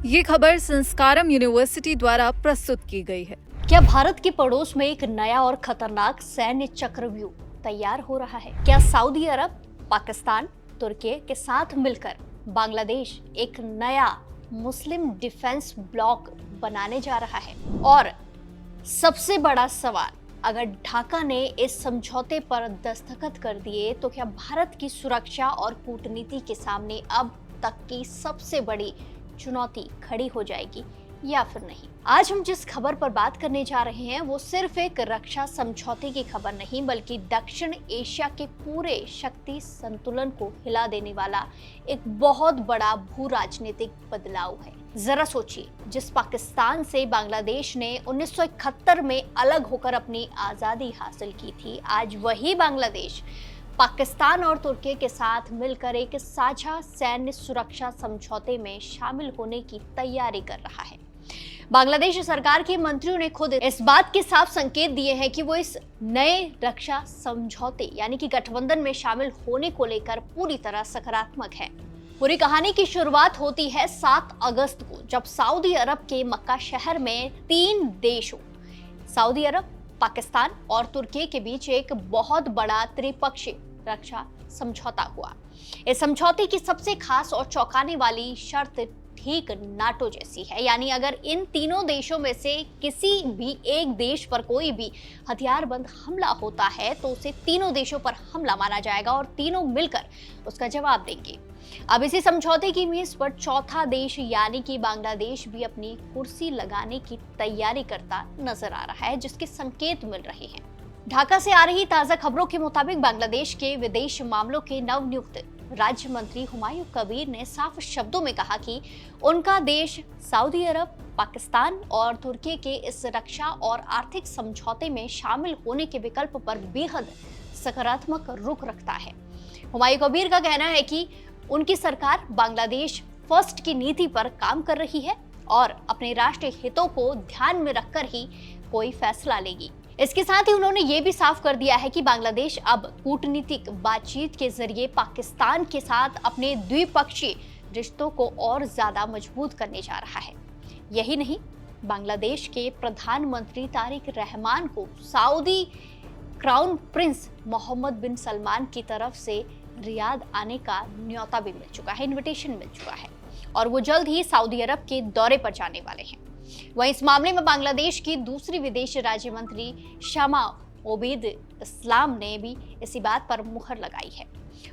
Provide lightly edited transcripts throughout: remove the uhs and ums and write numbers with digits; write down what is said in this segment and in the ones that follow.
ये खबर संस्कारम यूनिवर्सिटी द्वारा प्रस्तुत की गई है। क्या भारत के पड़ोस में एक नया और खतरनाक सैन्य चक्रव्यूह तैयार हो रहा है? क्या सऊदी अरब, पाकिस्तान, तुर्की के साथ मिलकर बांग्लादेश एक नया मुस्लिम डिफेंस ब्लॉक बनाने जा रहा है? और सबसे बड़ा सवाल, अगर ढाका ने इस समझौते पर दस्तखत कर दिए तो क्या भारत की सुरक्षा और कूटनीति के सामने अब तक की सबसे बड़ी चुनौती खड़ी हो जाएगी या फिर नहीं? आज हम जिस खबर पर बात करने जा रहे हैं वो सिर्फ एक रक्षा समझौते की खबर नहीं, बल्कि दक्षिण एशिया के पूरे शक्ति संतुलन को हिला देने वाला एक बहुत बड़ा भू राजनीतिक बदलाव है। जरा सोचिए, जिस पाकिस्तान से बांग्लादेश ने 1971 में अलग होकर अपनी आजादी हासिल की थी, आज वही बांग्लादेश पाकिस्तान और तुर्की के साथ मिलकर एक साझा सैन्य सुरक्षा समझौते में शामिल होने की तैयारी कर रहा है। बांग्लादेश सरकार के मंत्रियों ने खुद इस बात के साफ संकेत दिए हैं कि वो इस नए रक्षा समझौते यानी कि गठबंधन में शामिल होने को लेकर पूरी तरह सकारात्मक है। पूरी कहानी की शुरुआत होती है 7 अगस्त को, जब सऊदी अरब के मक्का शहर में 3 देशों सऊदी अरब, पाकिस्तान और तुर्की के बीच एक बहुत बड़ा त्रिपक्षीय रक्षा समझौता हुआ। इस समझौते की सबसे खास और चौंकाने वाली शर्त ठीक नाटो जैसी है, यानी अगर इन तीनों देशों में से किसी भी एक देश पर कोई भी हथियारबंद हमला होता है तो उसे तीनों देशों पर हमला माना जाएगा और तीनों मिलकर उसका जवाब देंगे। अब इसी समझौते की मेज पर चौथा देश यानी कि बांग्लादेश भी अपनी कुर्सी लगाने की तैयारी करता नजर आ रहा है, जिसके संकेत मिल रहे हैं। ढाका से आ रही ताजा खबरों के मुताबिक बांग्लादेश के विदेश मामलों के नवनियुक्त राज्य मंत्री हुमायूं कबीर ने साफ शब्दों में कहा कि उनका देश सऊदी अरब, पाकिस्तान और तुर्की के इस रक्षा और आर्थिक समझौते में शामिल होने के विकल्प पर बेहद सकारात्मक रुख रखता है। हुमायूं कबीर का कहना है कि उनकी सरकार बांग्लादेश फर्स्ट की नीति पर काम कर रही है और अपने राष्ट्रीय हितों को ध्यान में रखकर ही कोई फैसला लेगी। इसके साथ ही उन्होंने ये भी साफ कर दिया है कि बांग्लादेश अब कूटनीतिक बातचीत के जरिए पाकिस्तान के साथ अपने द्विपक्षीय रिश्तों को और ज्यादा मजबूत करने जा रहा है। यही नहीं, बांग्लादेश के प्रधानमंत्री तारिक रहमान को सऊदी क्राउन प्रिंस मोहम्मद बिन सलमान की तरफ से रियाद आने का न्योता भी मिल चुका है, इनविटेशन मिल चुका है और वो जल्द ही सऊदी अरब के दौरे पर जाने वाले हैं। वहीं इस मामले में बांग्लादेश की दूसरी विदेश राज्य मंत्री शमा ओबेद इस्लाम ने भी इसी बात पर मुहर लगाई है।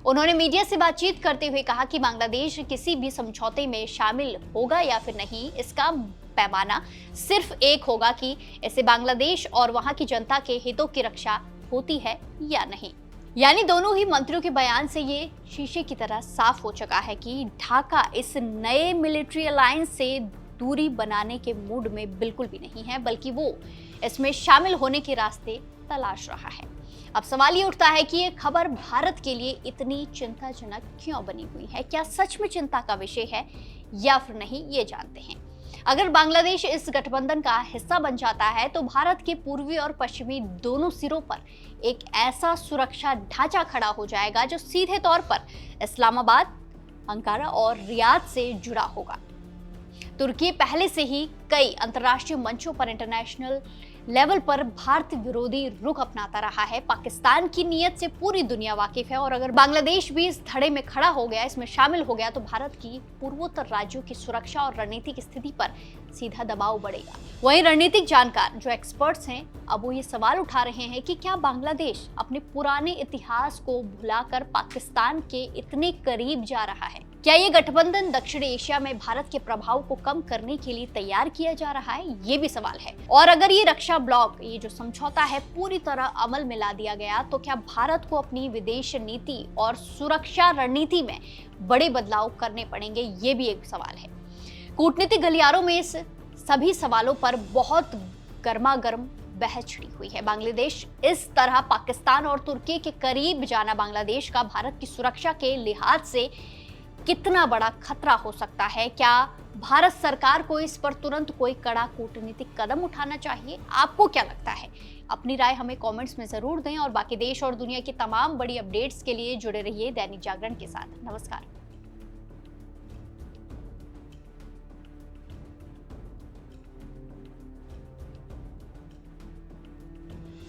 उन्होंने मीडिया से बातचीत करते हुए कहा कि बांग्लादेश किसी भी समझौते में शामिल होगा या फिर नहीं, इसका पैमाना सिर्फ एक होगा कि इससे बांग्लादेश और वहां की जनता के हितों की रक्षा होती है या नहीं। यानी दोनों ही मंत्रियों के बयान से ये शीशे की तरह साफ हो चुका है कि ढाका इस नए मिलिट्री अलायंस से दूरी बनाने के मूड में बिल्कुल भी नहीं है, बल्कि वो इसमें शामिल होने के रास्ते तलाश रहा है। अब सवाल ये उठता है कि ये खबर भारत के लिए इतनी चिंताजनक क्यों बनी हुई है? क्या सच में चिंता का विषय है या फिर नहीं, ये जानते हैं। अगर बांग्लादेश इस गठबंधन का हिस्सा बन जाता है तो भारत के पूर्वी और पश्चिमी दोनों सिरों पर एक ऐसा सुरक्षा ढांचा खड़ा हो जाएगा जो सीधे तौर पर इस्लामाबाद, अंकारा और रियाद से जुड़ा होगा। तुर्की पहले से ही कई अंतर्राष्ट्रीय मंचों पर इंटरनेशनल लेवल पर भारत विरोधी रुख अपनाता रहा है। पाकिस्तान की नीयत से पूरी दुनिया वाकिफ है और अगर बांग्लादेश भी इस धड़े में खड़ा हो गया, इसमें शामिल हो गया, तो भारत की पूर्वोत्तर राज्यों की सुरक्षा और रणनीतिक स्थिति पर सीधा दबाव बढ़ेगा। वहीं रणनीतिक जानकार जो एक्सपर्ट्स हैं, अब वो ये सवाल उठा रहे हैं कि क्या बांग्लादेश अपने पुराने इतिहास को भुलाकर पाकिस्तान के इतने करीब जा रहा है? क्या ये गठबंधन दक्षिण एशिया में भारत के प्रभाव को कम करने के लिए तैयार किया जा रहा है? ये भी सवाल है। और अगर ये रक्षा ब्लॉक, ये जो समझौता है, पूरी तरह अमल में ला दिया गया तो क्या भारत को अपनी विदेश नीति और सुरक्षा रणनीति में बड़े बदलाव करने पड़ेंगे? ये भी एक सवाल है। कूटनीतिक गलियारों में इस सभी सवालों पर बहुत गर्मागर्म बहस छिड़ी हुई है। बांग्लादेश इस तरह पाकिस्तान और तुर्की के करीब जाना बांग्लादेश का भारत की सुरक्षा के लिहाज से कितना बड़ा खतरा हो सकता है? क्या भारत सरकार को इस पर तुरंत कोई कड़ा कूटनीतिक कदम उठाना चाहिए? आपको क्या लगता है? अपनी राय हमें कमेंट्स में जरूर दें और बाकी देश और दुनिया की तमाम बड़ी अपडेट्स के लिए जुड़े रहिए दैनिक जागरण के साथ। नमस्कार।